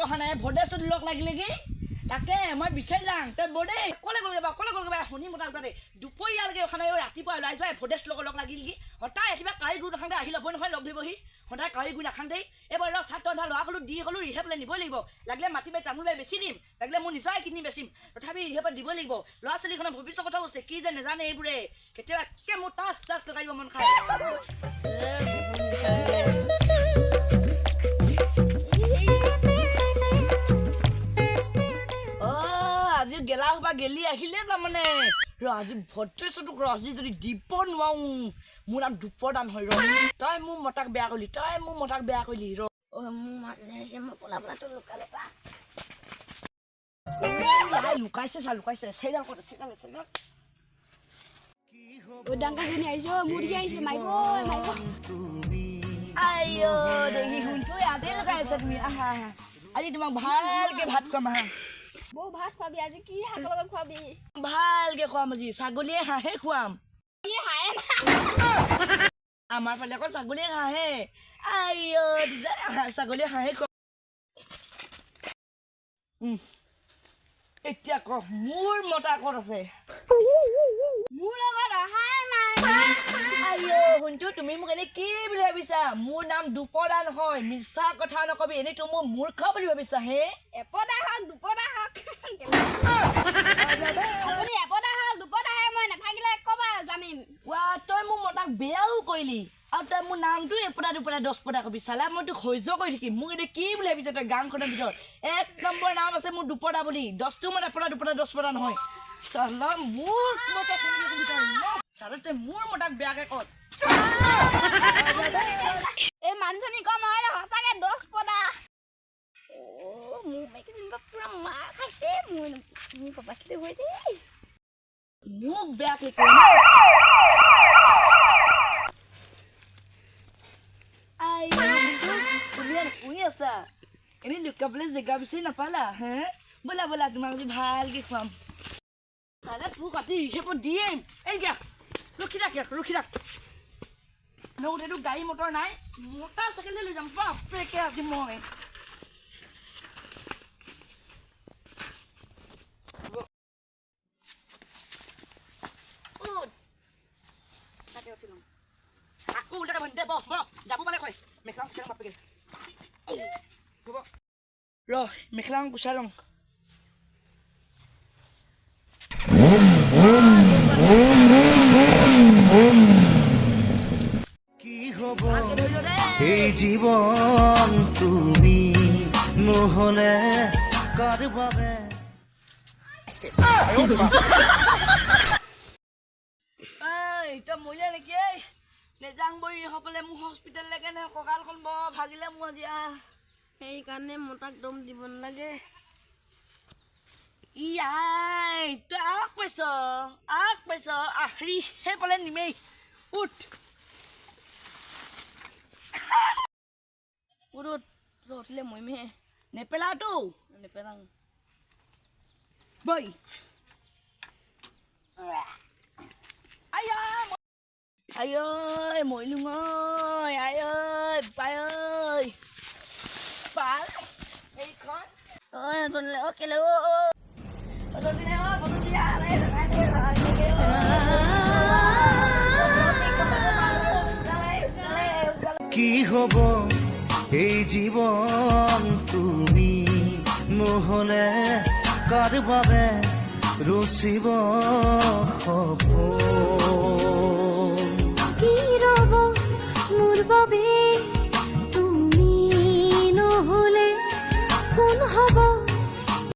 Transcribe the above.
অহা নাই ভদেশত লগ লাগিলে কি তাকে মই বিচাৰি যাওঁ তই বদে কলে শুনি মতা দে দুপৰীয়ালৈকে অহা নাই ৰাতিপুৱা ওলাই যোৱা ভদেশ লগ লাগিল কি সদায় একেবাৰে কাৰি গুড় নাখাওঁতে আহি ল'বই নহয় লগ ধৰিবহি সদায় কাৰি গুড় নাখাওঁতেই এইবাৰ ছাত্ৰ ৰন্ধা ল'ৰা হ'লো দি হ'লো ৰিহাবলৈ নিবই লাগিব লাগিলে মাটি বাই তামোল বাই বেছি দিম লাগিলে মোৰ নিজৰে কিনি বেচিম তথাপি ৰিহাপত দিবই লাগিব ল'ৰা ছোৱালীখনৰ ভৱিষ্যত কথা কৈছে কি যে নেজানে এইবোৰে কেতিয়াবা একে মোৰ টাচ লগাই দিব মন খায় আজি গেলা সোপা গেলি আহিলে তাৰমানে আজি ভদ্ৰেশ্বৰটোক আজি যদি দিব নোৱাৰো মোৰ নাম দুপৰদান হয় তই মোৰ মতাক বেয়া কৰিলি লুকাইছে চেইডাল ডাঙাজনী আহিছে মুৰ্গী আহিছে মাৰিব আইঅ দেখি শুনটো ইয়াতে লুকাই আছা তুমি আহা আজি তোমাক ভালকে ভাত খুৱাম আহা বৌ ভাত খুৱাবি আজি কি শাকৰ লগত খুৱাবি ভালকে খুৱাম আজি ছাগলীয়ে হাঁহে খুৱাম আমাৰ ফালে আকৌ ছাগলীয়ে হাঁহে আইঅ ছাগলীয়ে হাঁহে খুৱাম এতিয়া ক মোৰ মতা ক'ত আছে মোৰ লগত অহাই নাই আইঅ শুনটো তুমি মোক এনে কি বুলি ভাবিছা মোৰ নাম দুপদা নহয় মিছা কথা নকবি এনেইতো মোৰ মূৰ্খ বুলি ভাবিছা হে এপদা হওক দুপদা হওক আপুনি এপদা হওক দুপদা হওক মই নাথাকিলে ক'বা জানিম তই মোৰ মতাক বেয়াও কৰিলি আৰু তই মোৰ নামটো এপদা দুপদা 10 পদা কবি চালা মই তোক সহ্য কৰি থাকিম মোক এতিয়া কি বুলি ভাবিছ তই গাঁওখনৰ ভিতৰত 1 নম্বৰ নাম আছে মোৰ দুপদা বুলি 10টো মানে এপদা দুপদা 10 পদা নহয় চালা মোৰ মতাক চালা তই মোৰ মতাক বেয়াকে কত এই মানুহজনী কম নহয় ৰে সঁচাকে 10 পদা মোক মেকিজনী পুৰা মাৰ খাইছে মোৰ পাপাছলে হৈ দে মোক বেয়াকে কয় না তুমি শুই আছা এনেই লুকাবলৈ জেগা বিচাৰি নাপালা হে বলা তোমাক আজি ভালকে খুৱাম চালে তোক কাটি হিচাপত দিম এতিয়া ৰখি থাক এইটো গাড়ী মটৰ নাই মটৰ চাইকেল লৈ যাম বাপেকে আজি মই আকৌ উল্টাকে ভণ্টি দে যাব পালে কয় মেখেলা গুচাই বাপেকে হ'ব মেখেলা গুচাই লওঁ কি হব এই জীবন তুমি নহলে কার বাবে তই মৰিলে নেকি নেজাং বৰি সকলে মোৰ হস্পিটেললৈকে নে কঁকালখন বৰ ভাগিলে মোৰ আজি সেইকাৰণে মোৰ তাক দম দিব নালাগে তই আগ পাইছ আহৰি সেই পালে নিমেই উঠ উঠিলে মৰিমহে নেপেলাটো নেপেলাং বৈ আইঐ মৰিলো আইঐ পাই এইখন কেলে কি হব এই জীবন তুমি নহলে কার বাবে রচিব সপোন